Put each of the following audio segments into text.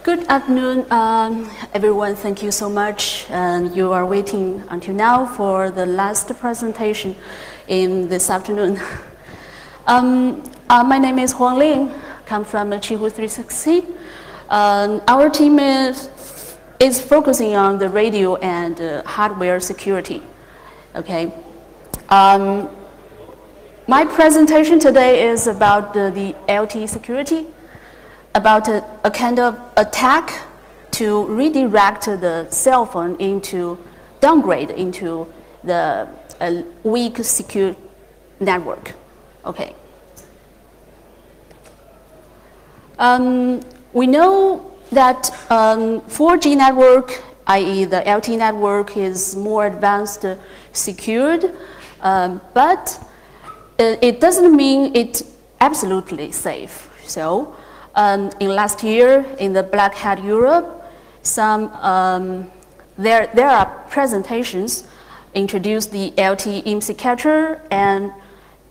Good afternoon, everyone. Thank you so much. And you are waiting until now for the last presentation in this afternoon. My name is Huang Ling. Come from Qihoo 360. Our team is focusing on the radio and hardware security. Okay. My presentation today is about the LTE security, about a kind of attack to redirect the cell phone into, downgrade into the weak secure network. Okay. We know that 4G network, i.e. the LTE network, is more advanced, secured, but it doesn't mean it's absolutely safe. So in last year, in the Black Hat Europe, there are presentations introduced the LTE IMSI catcher and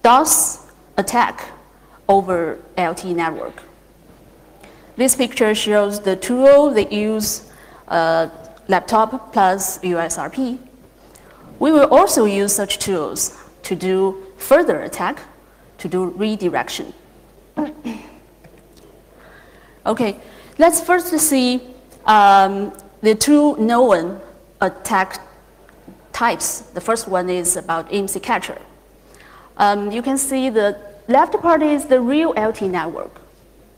DOS attack over LTE network. This picture shows the tool they use, laptop plus USRP. We will also use such tools to do further attack, to do redirection. Okay, let's first see the two known attack types. The first one is about IMSI catcher. You can see the left part is the real LTE network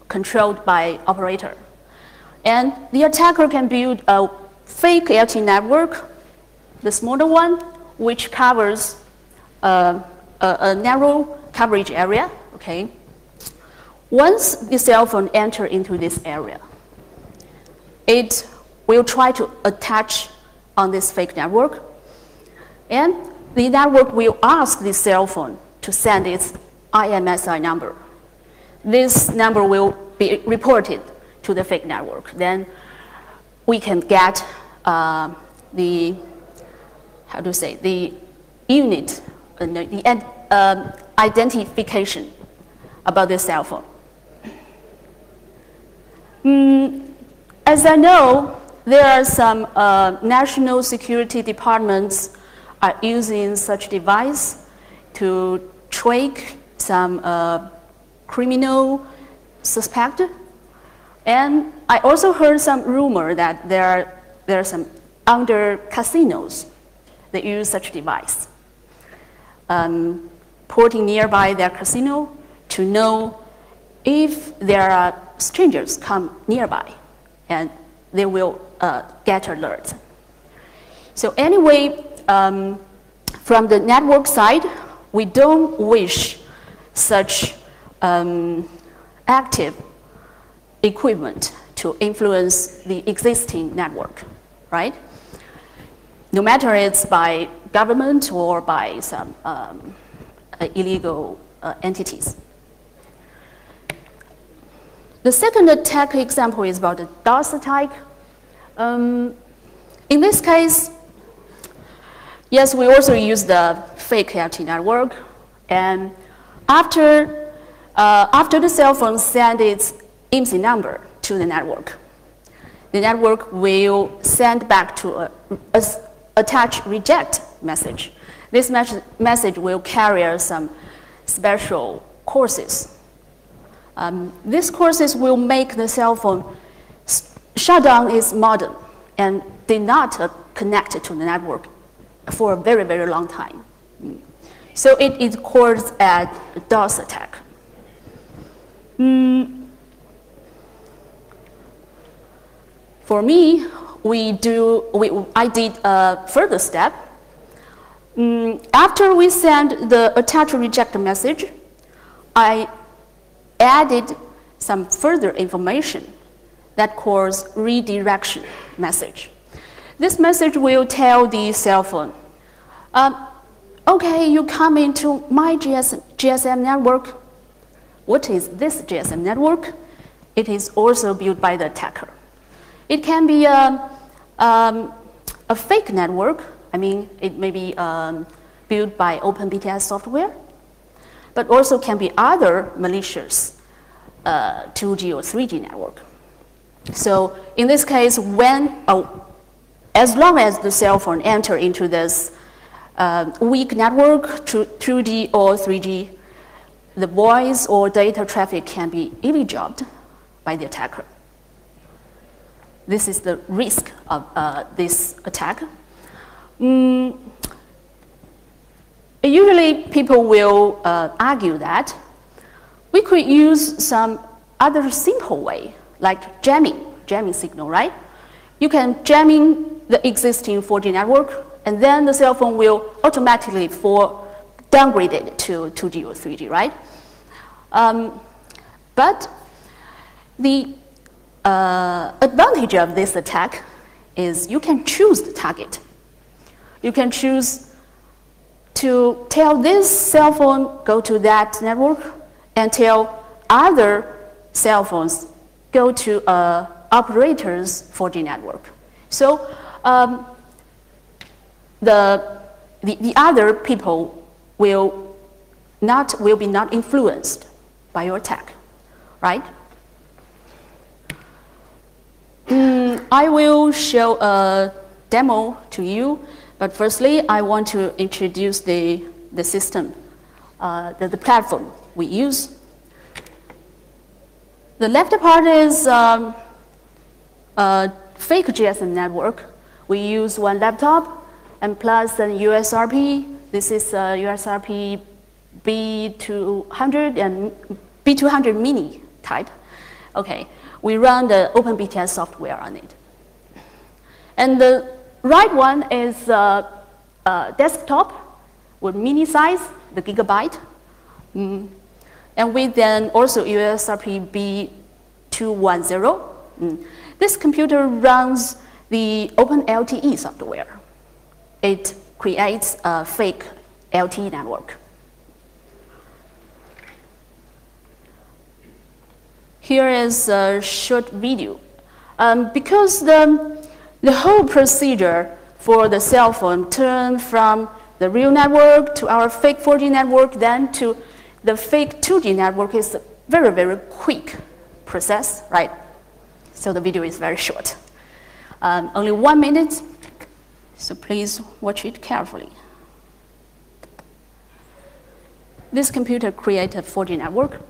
controlled by operator. And the attacker can build a fake LTE network, the smaller one, which covers a narrow coverage area, okay? Once the cell phone enters into this area, it will try to attach on this fake network, and the network will ask the cell phone to send its IMSI number. This number will be reported to the fake network. Then we can get the unit, the identification about this cell phone. As I know, there are some national security departments are using such device to track some criminal suspect. And I also heard some rumor that there are some under casinos that use such device, porting nearby their casino to know if there are strangers come nearby, and they will get alert. So anyway, from the network side, we don't wish such active equipment to influence the existing network, right? No matter it's by government or by some illegal entities. The second attack example is about the DOS attack. In this case, yes, we also use the fake LTE network, and after the cell phone sends its IMSI number to the network will send back to a attach reject message. This message will carry some special courses. These courses will make the cell phone shut down its modem and did not connect to the network for a very, very long time. So it is called a DOS attack. For me, I did a further step. After we send the attach reject message, I added some further information that calls redirection message. This message will tell the cell phone, okay, you come into my GSM network. What is this GSM network? It is also built by the attacker. It can be a fake network. I mean, it may be built by OpenBTS software, but also can be other malicious 2G or 3G network. So in this case, as long as the cell phone enter into this weak network, 2G or 3G, the voice or data traffic can be eavesdropped by the attacker. This is the risk of this attack. Usually people will argue that we could use some other simple way, like jamming signal, right? You can jam in the existing 4G network, and then the cell phone will automatically downgrade it to 2G or 3G, right? But the advantage of this attack is you can choose the target. You can choose to tell this cell phone go to that network and tell other cell phones go to operator's 4G network. So the other people will be not influenced by your attack, right? I will show a demo to you, but firstly, I want to introduce the system, the platform we use. The left part is a fake GSM network. We use one laptop and plus an USRP. This is a USRP B200 and B200 mini type. Okay, we run the OpenBTS software on it. And the right one is a desktop with mini size, the gigabyte. And we then also USRP B210. This computer runs the OpenLTE software. It creates a fake LTE network. Here is a short video. Because the whole procedure for the cell phone turned from the real network to our fake 4G network, then to the fake 2G network is a very, very quick process, right? So the video is very short. Only 1 minute, so please watch it carefully. This computer created a 4G network.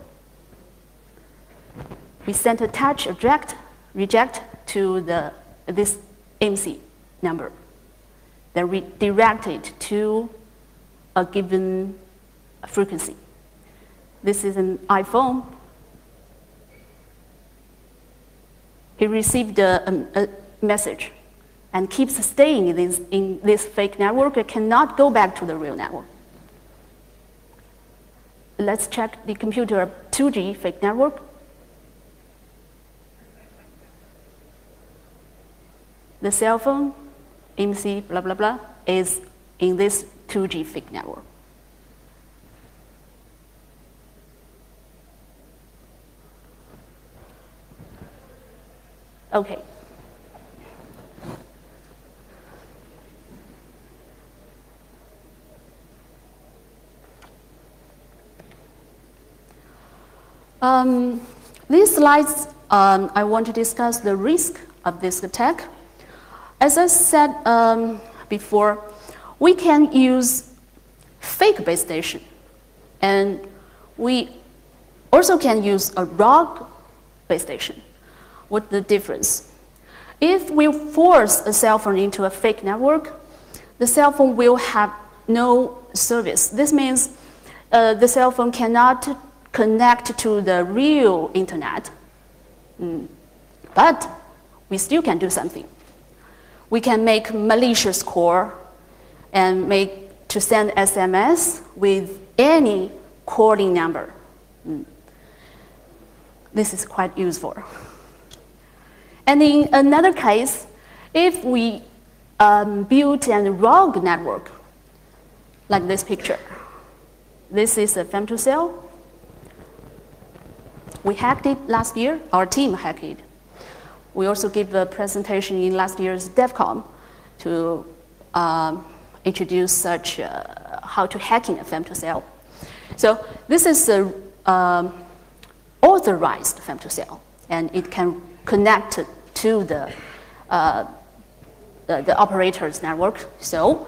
We sent a touch reject to this MC number. Then redirect it to a given frequency. This is an iPhone. He received a message and keeps staying in this fake network. It cannot go back to the real network. Let's check the computer 2G fake network. The cell phone, MC, blah, blah, blah, is in this 2G fake network. Okay. These slides, I want to discuss the risk of this attack. As I said before, we can use fake base station, and we also can use a raw base station. What's the difference? If we force a cell phone into a fake network, the cell phone will have no service. This means the cell phone cannot connect to the real internet. But we still can do something. We can make malicious call and to send SMS with any calling number. This is quite useful. And in another case, if we build a rogue network, like this picture, this is a femtocell. We hacked it last year. Our team hacked it. We also gave a presentation in last year's DevCon to introduce such how to hacking a femtocell. So this is an authorized femtocell, and it can connect to the operator's network. So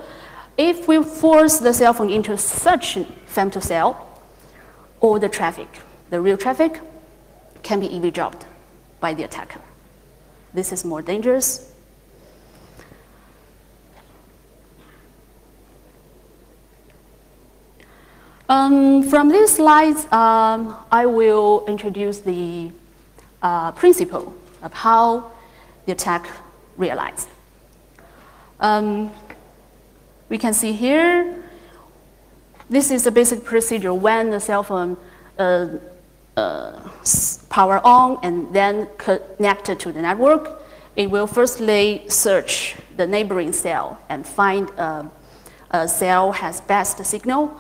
if we force the cell phone into such femtocell, all the traffic, the real traffic, can be eavesdropped by the attacker. This is more dangerous. From these slides, I will introduce the principle of how the attack realized. We can see here, this is the basic procedure when the cell phone power on and then connected to the network. It will firstly search the neighboring cell and find a cell has best signal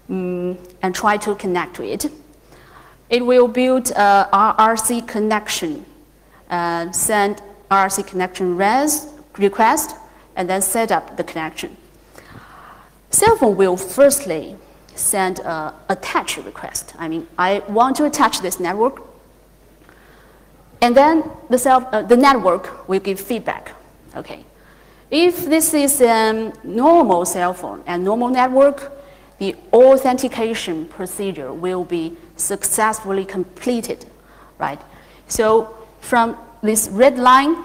and try to connect to it. It will build a RRC connection and send RRC connection request and then set up the connection. Cell phone will firstly send an attach request. I mean, I want to attach this network. And then the network will give feedback. Okay. If this is a normal cell phone and normal network, the authentication procedure will be successfully completed, right? So from this red line,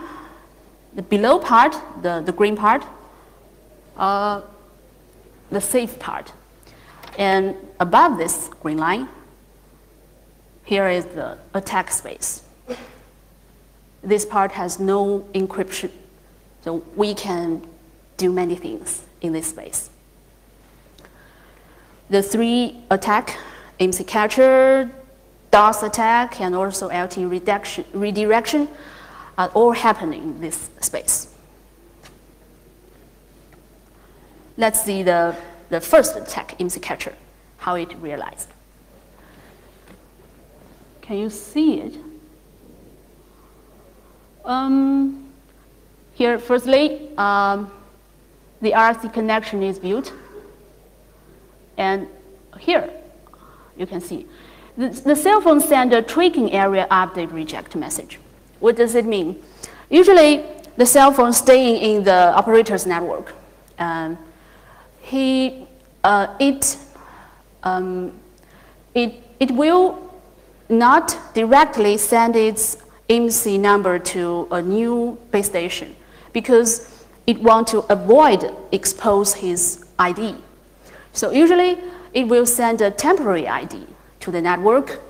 the below part, the green part, the safe part. And above this green line, here is the attack space. This part has no encryption, so we can do many things in this space. The three attack, IMSI catcher, DOS attack, and also LT redirection are all happening in this space. Let's see the first attack, IMSI catcher, how it realized. Can you see it? Here, firstly, the RRC connection is built. And here, you can see, the cell phone sends a tracking area update reject message. What does it mean? Usually, the cell phone staying in the operator's network. It will not directly send its IMSI number to a new base station because it wants to avoid expose his ID. So usually, it will send a temporary ID to the network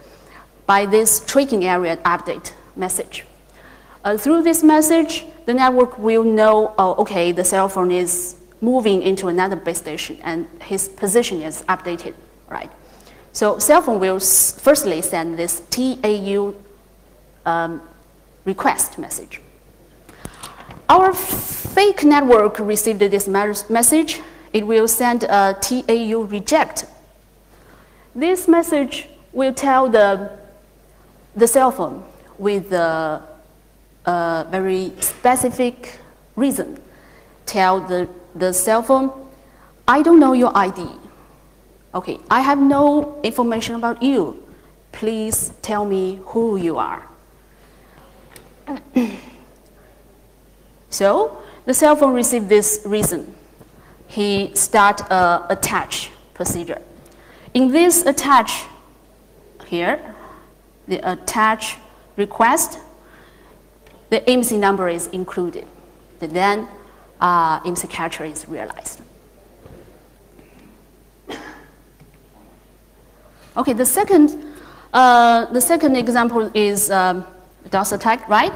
by this tracking area update message. Through this message, the network will know, oh, okay, the cell phone is moving into another base station and his position is updated, right? So cell phone will firstly send this TAU request message. Our fake network received this message. It will send a TAU reject. This message will tell the cell phone with a very specific reason. Tell the cell phone, I don't know your ID. Okay, I have no information about you. Please tell me who you are. So the cell phone received this reason. He start a attach procedure. In this attach here, the attach request, the IMSI number is included. And then IMSI catcher is realized. Okay, the second example is DOS attack, right?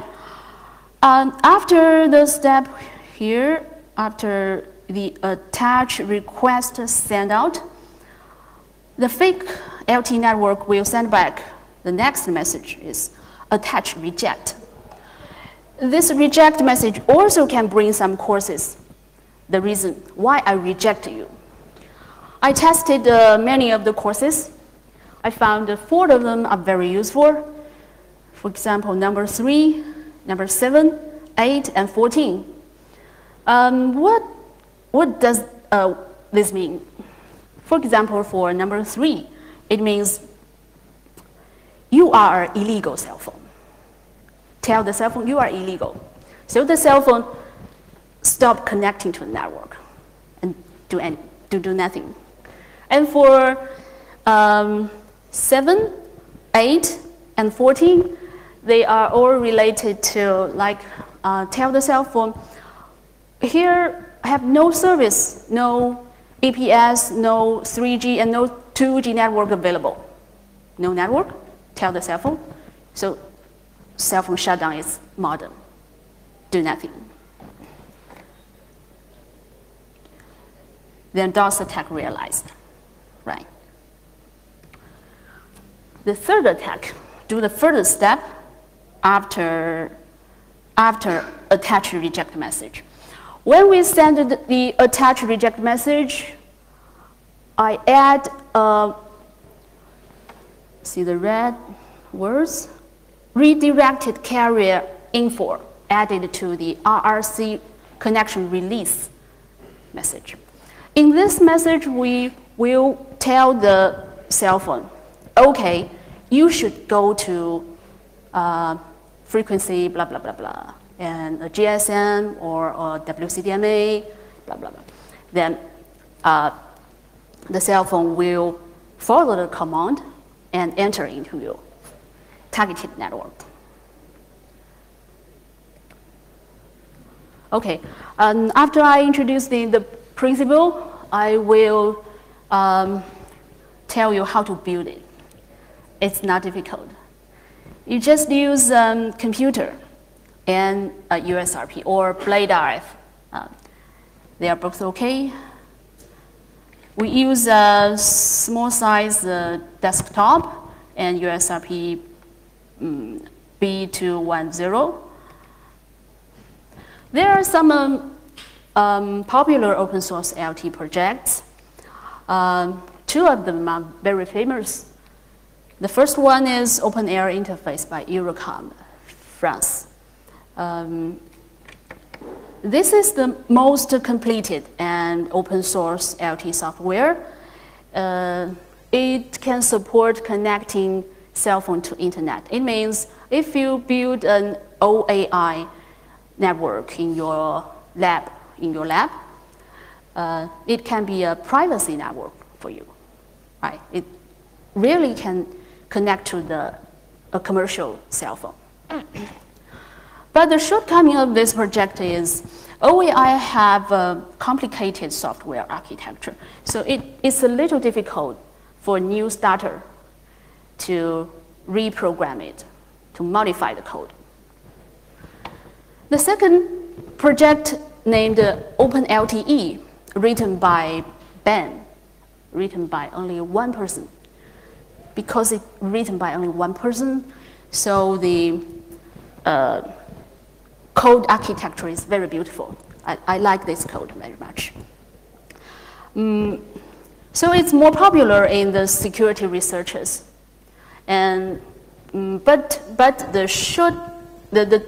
After the step here, after the attach request send out, the fake LT network will send back the next message is attach reject. This reject message also can bring some courses. The reason why I reject you. I tested many of the courses. I found 4 of them are very useful. For example, number 3, number 7, 8, and 14. What does this mean? For example, for number 3, it means you are an illegal cell phone. tell the cell phone you are illegal. So the cell phone stop connecting to the network and do nothing. And for 7, 8, and 14, they are all related to like tell the cell phone, here I have no service, no EPS, no 3G, and no 2G network available. No network, tell the cell phone. So cell phone shutdown is modern. Do nothing. Then DOS attack realized, right? The third attack, do the further step after attach reject message. When we send the attach reject message, I add, see the red words, redirected carrier info added to the RRC connection release message. In this message, we will tell the cell phone, okay, you should go to frequency, blah, blah, blah, blah, and a GSM or a WCDMA, blah, blah, blah. Then the cell phone will follow the command and enter into your targeted network. Okay, after I introduce the principle, I will tell you how to build it. It's not difficult. You just use computer and USRP or BladeRF. They are both okay. We use a small size desktop and USRP B210. There are some popular open source LT projects. Two of them are very famous. The first one is Open Air Interface by Eurocom, France. This is the most completed and open source LT software. It can support connecting cell phone to internet. It means if you build an OAI network in your lab, it can be a privacy network for you, right? It really can connect to a commercial cell phone. But the shortcoming of this project is OAI have a complicated software architecture, so it's a little difficult for a new starter to reprogram it, to modify the code. The second project named OpenLTE, written by Ben, written by only one person. Because it's written by only one person, so the code architecture is very beautiful. I like this code very much. So it's more popular in the security researchers. And, but the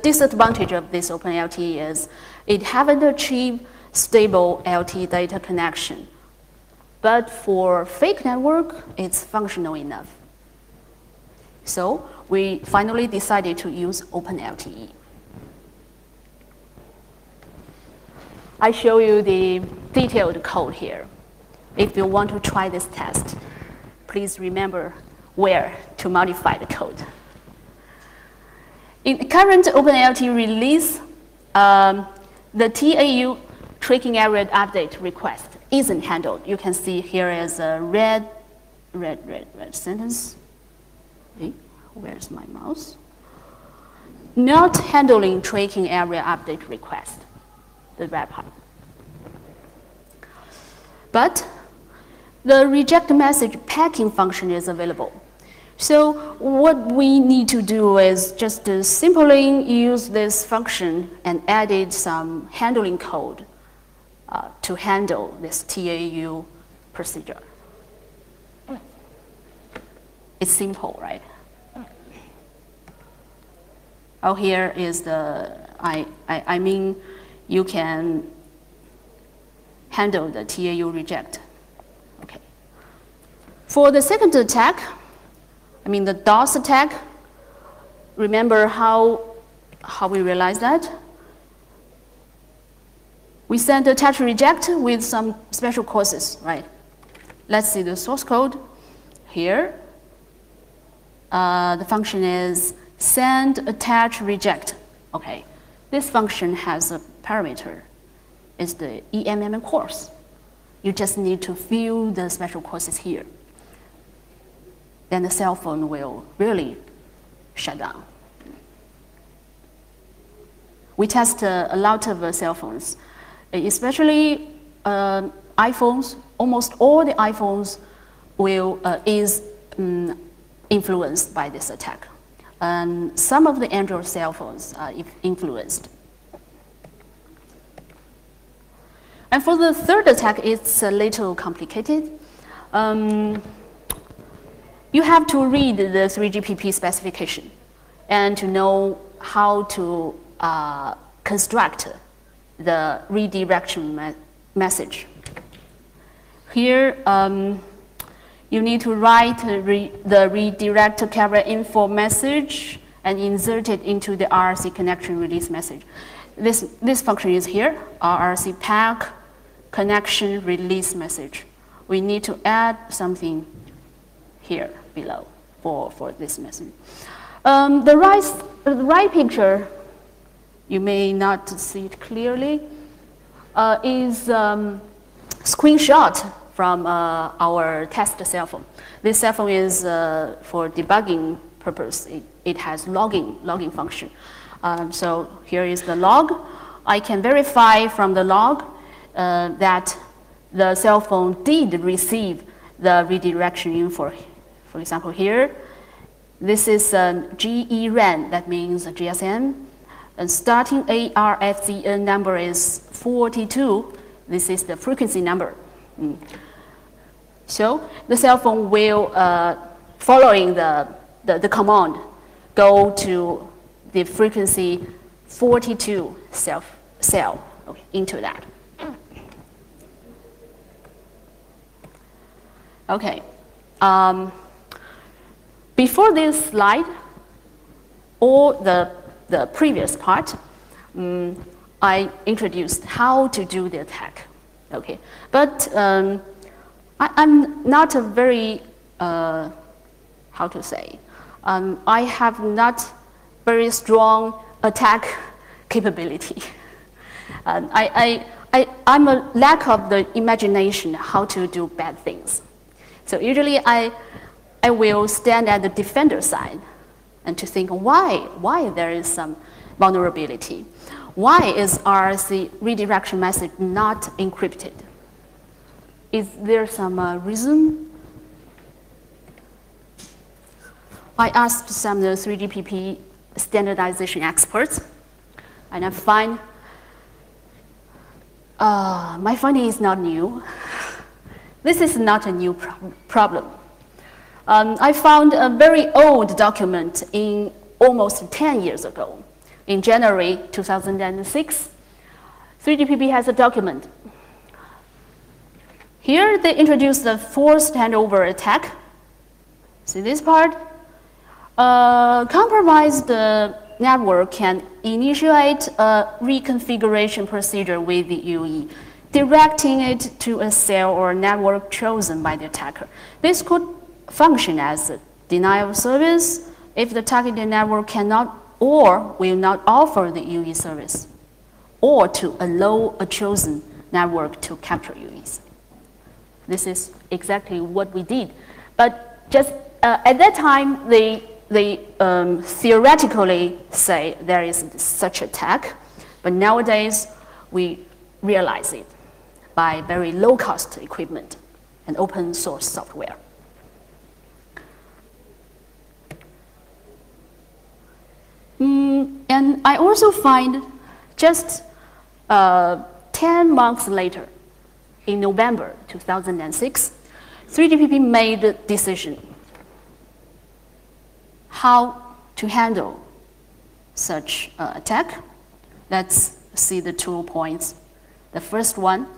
disadvantage of this OpenLTE is it haven't achieved stable LTE data connection. But for fake network, it's functional enough. So we finally decided to use OpenLTE. I show you the detailed code here. If you want to try this test, please remember where to modify the code. In the current OpenLTE release, the TAU tracking area update request isn't handled. You can see here is a red sentence. Okay, where's my mouse? Not handling tracking area update request, the red part. But the reject message packing function is available. So what we need to do is just simply use this function and added some handling code to handle this TAU procedure. It's simple, right? Oh, here is the, I mean, you can handle the TAU reject. Okay. For the second attack, I mean the DOS attack, remember how how we realize that? We send attach reject with some special causes, right? Let's see the source code here. The function is send attach reject. Okay, this function has a parameter. It's the EMM course. You just need to fill the special courses here. Then the cell phone will really shut down. We test a lot of cell phones, especially iPhones. Almost all the iPhones is influenced by this attack. And some of the Android cell phones are influenced. And for the third attack, it's a little complicated. You have to read the 3GPP specification and to know how to construct the redirection message. Here, you need to write the redirect carrier info message and insert it into the RRC connection release message. This function is here, RRC pack connection release message. We need to add something here below for this message. The right picture, you may not see it clearly, is screenshot from our test cell phone. This cell phone is for debugging purpose. It has logging function. So here is the log. I can verify from the log that the cell phone did receive the redirection info. For example, here, this is GERAN, that means GSM. And starting ARFZN number is 42. This is the frequency number. So the cell phone will, following the command, go to the frequency 42 cell into that. Okay. Before this slide, or the previous part, I introduced how to do the attack. Okay, but I'm not a very, how to say, I have not very strong attack capability. I'm a lack of the imagination how to do bad things. So usually I will stand at the defender side and to think why there is some vulnerability. Why is RRC redirection message not encrypted? Is there some reason? I asked some of the 3GPP standardization experts, and I find my finding is not new. This is not a new problem. I found a very old document in almost 10 years ago. In January 2006, 3GPP has a document. Here they introduced the forced handover attack. See this part? Compromised network can initiate a reconfiguration procedure with the UE, directing it to a cell or network chosen by the attacker. This could function as a denial of service if the targeted network cannot or will not offer the UE service, or to allow a chosen network to capture UEs. This is exactly what we did. But just at that time, they theoretically say there is such attack, but nowadays we realize it by very low-cost equipment and open source software. And I also find just 10 months later, in November 2006, 3GPP made a decision how to handle such attack. Let's see the 2 points. The first one,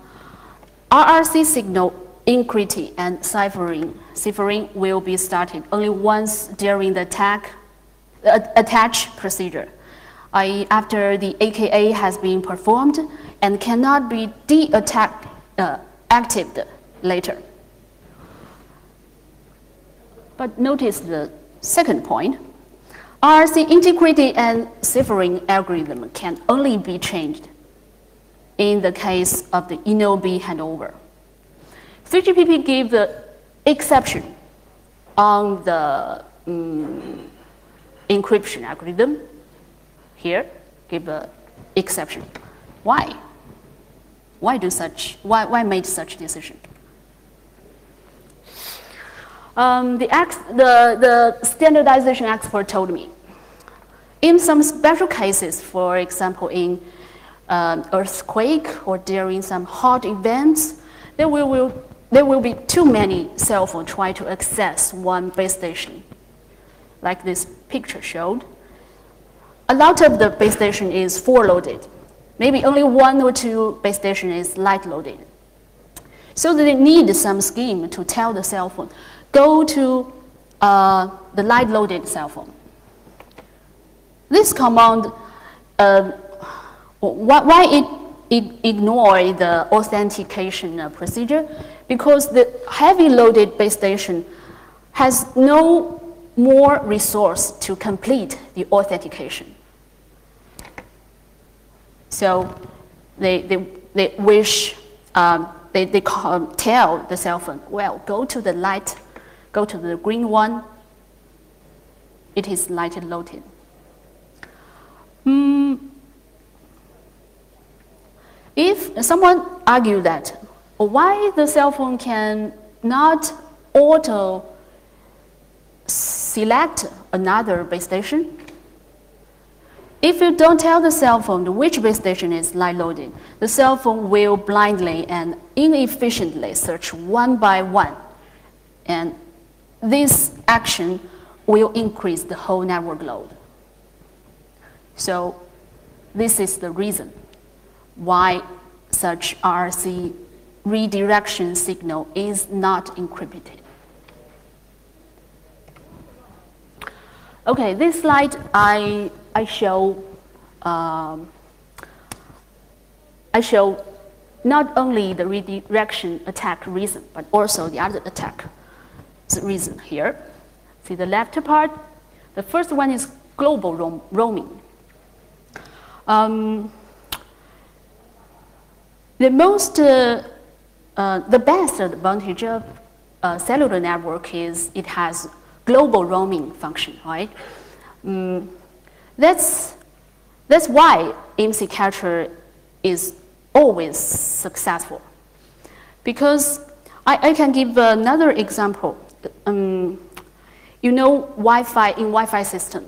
RRC signal encrypting and ciphering will be started only once during the attach procedure. i.e. after the AKA has been performed and cannot be activated later. But notice the second point. RRC integrated and ciphering algorithm can only be changed in the case of the InnoB handover. 3GPP gives the exception on the encryption algorithm. Here, give an exception. Why? Why make such decision? The standardization expert told me, in some special cases, for example, in earthquake or during some hot events, there will be too many cell phones trying to access one base station, like this picture showed. A lot of the base station is full loaded. Maybe only 1 or 2 base station is light loaded. So they need some scheme to tell the cell phone, go to the light loaded cell phone. This command, why it ignore the authentication procedure? Because the heavy loaded base station has no more resource to complete the authentication. So they wish, they tell the cell phone, well, go to the green one, it is light loaded. If someone argue that, why the cell phone can not auto select another base station? If you don't tell the cell phone which base station is light loaded, the cell phone will blindly and inefficiently search one by one. And this action will increase the whole network load. So this is the reason why such RRC redirection signal is not encrypted. Okay, this slide I show not only the redirection attack reason, but also the other attack reason here. See the left part? The first one is global roaming. The best advantage of cellular network is it has global roaming function, right? That's why IMSI catcher is always successful. Because I can give another example. You know Wi-Fi in Wi-Fi system.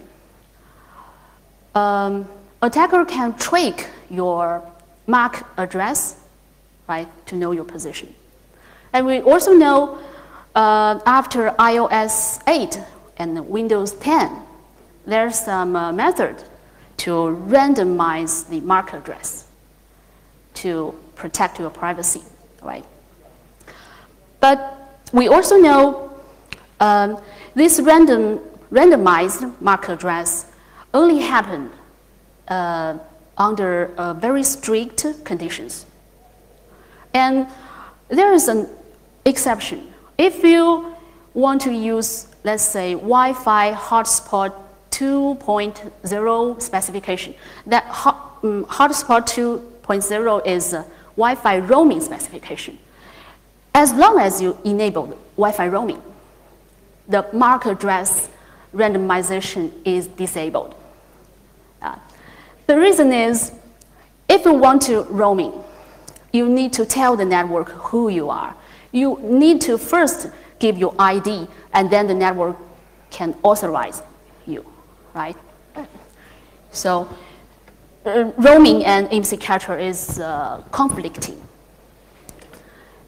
Attacker can track your MAC address, right, to know your position. And we also know after iOS 8 and Windows 10, there's some method to randomize the MAC address to protect your privacy, right? But we also know this randomized MAC address only happened under very strict conditions. And there is an exception. If you want to use, let's say, Wi-Fi hotspot 2.0 specification, that hotspot 2.0 is Wi-Fi roaming specification. As long as you enable Wi-Fi roaming, the MAC address randomization is disabled. The reason is, if you want to roaming, you need to tell the network who you are. You need to first give your ID, and then the network can authorize you, right? So roaming and IMSI catcher is conflicting.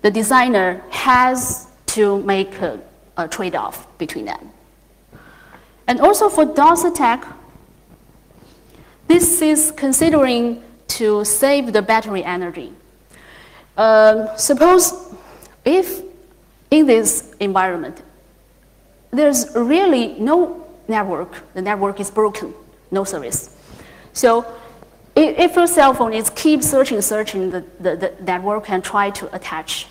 The designer has to make a trade-off between them. And also for DOS attack, this is considering to save the battery energy. Suppose if in this environment, there's really no network, the network is broken, no service. So if your cell phone is keep searching the network and try to attach,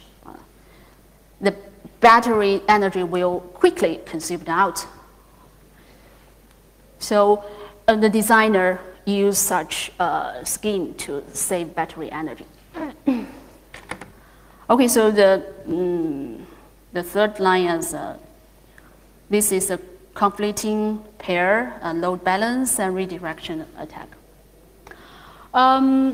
the battery energy will quickly consumed out. So the designer used such a scheme to save battery energy. Okay, so the third line is this is a conflicting pair, load balance, and redirection attack. I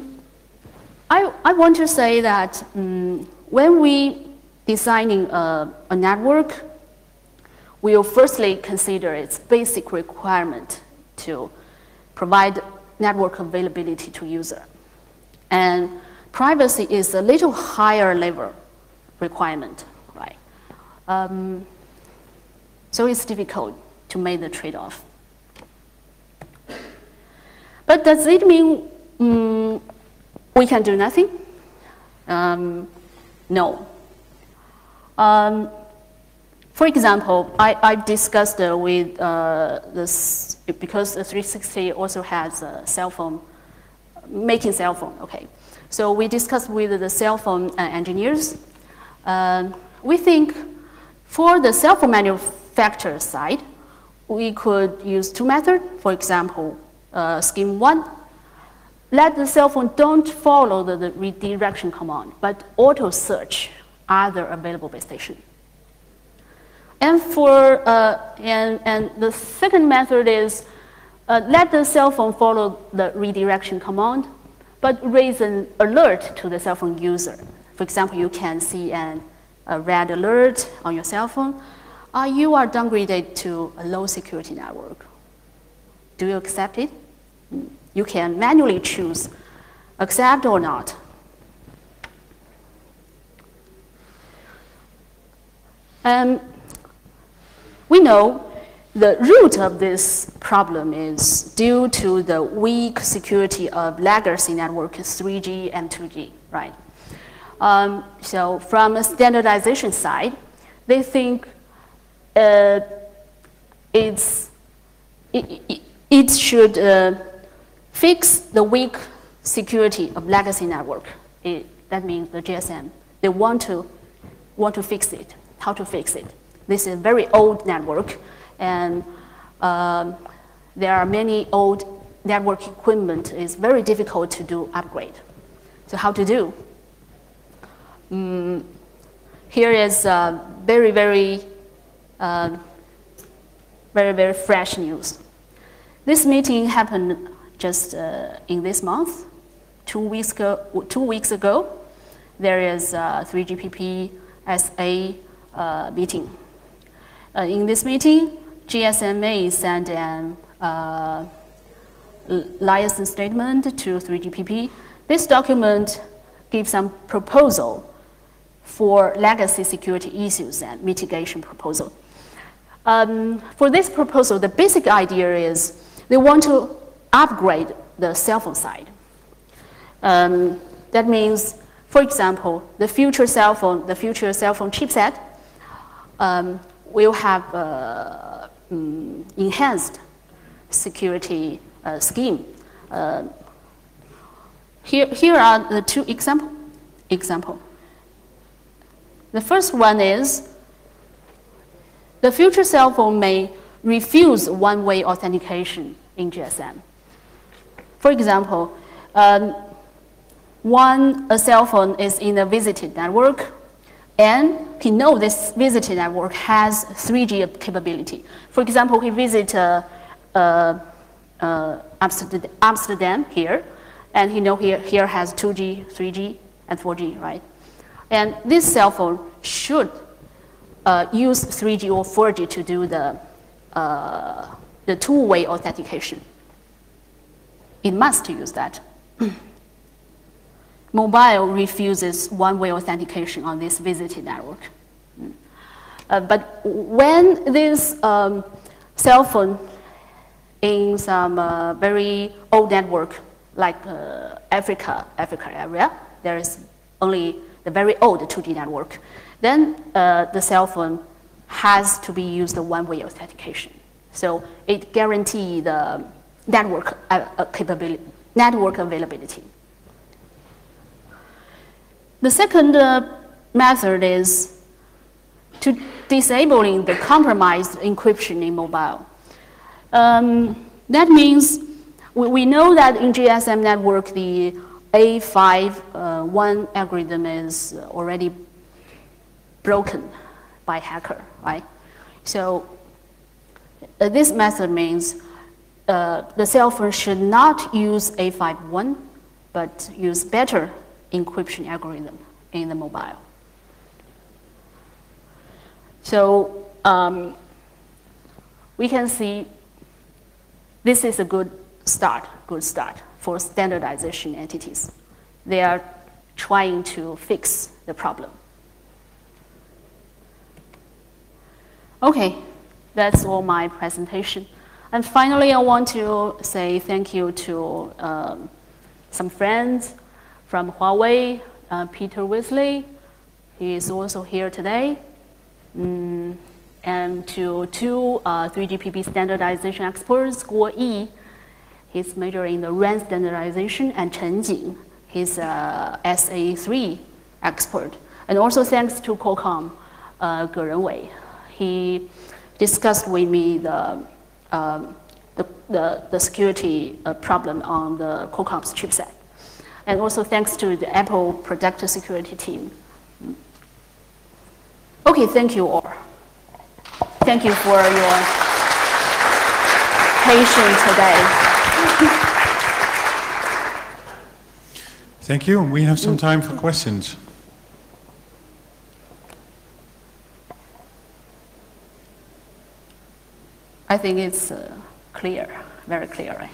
want to say that when we designing a network, we will firstly consider its basic requirement to provide network availability to user. And privacy is a little higher level requirement, right? So it's difficult to make the trade-off. But does it mean we can do nothing? No. For example, I discussed with this, because the 360 also has a cell phone, making cell phone, okay. So we discussed with the cell phone engineers. We think for the cell phone manufacturer side, we could use two methods. For example, scheme one, let the cell phone don't follow the redirection command, but auto search other available base station. And for and the second method is let the cell phone follow the redirection command, but raise an alert to the cell phone user. For example, you can see a red alert on your cell phone. You are downgraded to a low security network. Do you accept it? You can manually choose accept or not. We know the root of this problem is due to the weak security of legacy network 3G and 2G, right? So from a standardization side, they think it should fix the weak security of legacy network. That means the GSM. They want to fix it. How to fix it? This is a very old network, and there are many old network equipment. It's very difficult to do upgrade. So how to do? Here is very, very fresh news. This meeting happened just in this month. 2 weeks ago, there is a 3GPP SA meeting. In this meeting, GSMA sent an license statement to 3GPP. This document gives some proposal for legacy security issues and mitigation proposal. For this proposal, the basic idea is they want to upgrade the cell phone side. That means, for example, the future cell phone chipset will have enhanced security scheme. Here are the two example. The first one is the future cell phone may refuse one-way authentication in GSM. For example, a cell phone is in a visited network, and he knows this visited network has 3G capability. For example, he visits Amsterdam here, and he knows here has 2G, 3G, and 4G, right? And this cell phone should use 3G or 4G to do the two-way authentication. It must use that. Mobile refuses one-way authentication on this visited network. But when this cell phone in some very old network, like Africa area, there is only the very old 2G network, then the cell phone has to be used the one-way authentication. So it guarantees the network network availability. The second method is to disabling the compromised encryption in mobile. That means we know that in GSM network, the A51 algorithm is already broken by hacker, right? So this method means the cell phone should not use A51, but use better encryption algorithm in the mobile. So we can see this is a good start for standardization entities. They are trying to fix the problem. Okay, that's all my presentation. And finally, I want to say thank you to some friends from Huawei, Peter Wesley, he is also here today, and to two 3GPP standardization experts, Guo Yi, he's majoring in the RAN standardization, and Chen Jing, he's SA3 expert. And also thanks to Qualcomm, Ge Renwei. He discussed with me the security problem on the Qualcomm's chipset. And also thanks to the Apple product security team. Okay, thank you all. Thank you for your patience today. Thank you. We have some time for questions. I think it's clear, very clear, right?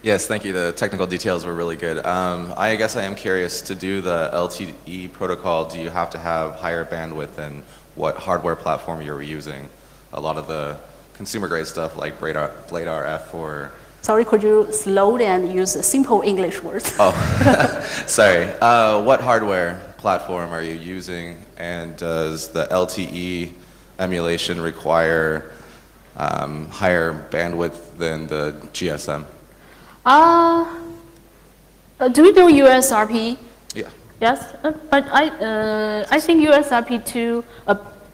Yes, thank you. The technical details were really good. I guess I am curious, to do the LTE protocol, do you have to have higher bandwidth than what hardware platform you're using? A lot of the consumer-grade stuff like Blade RF or... Sorry, could you slow down, use simple English words? Oh, sorry. What hardware platform are you using, and does the LTE emulation require higher bandwidth than the GSM? Do we know USRP? Yeah. Yes, but I think USRP2,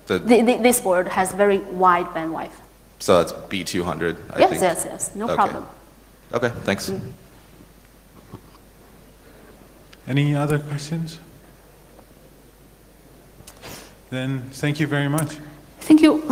this board has very wide bandwidth. So that's B200, I think? Yes, no problem. Okay, thanks. Any other questions? Then thank you very much. Thank you.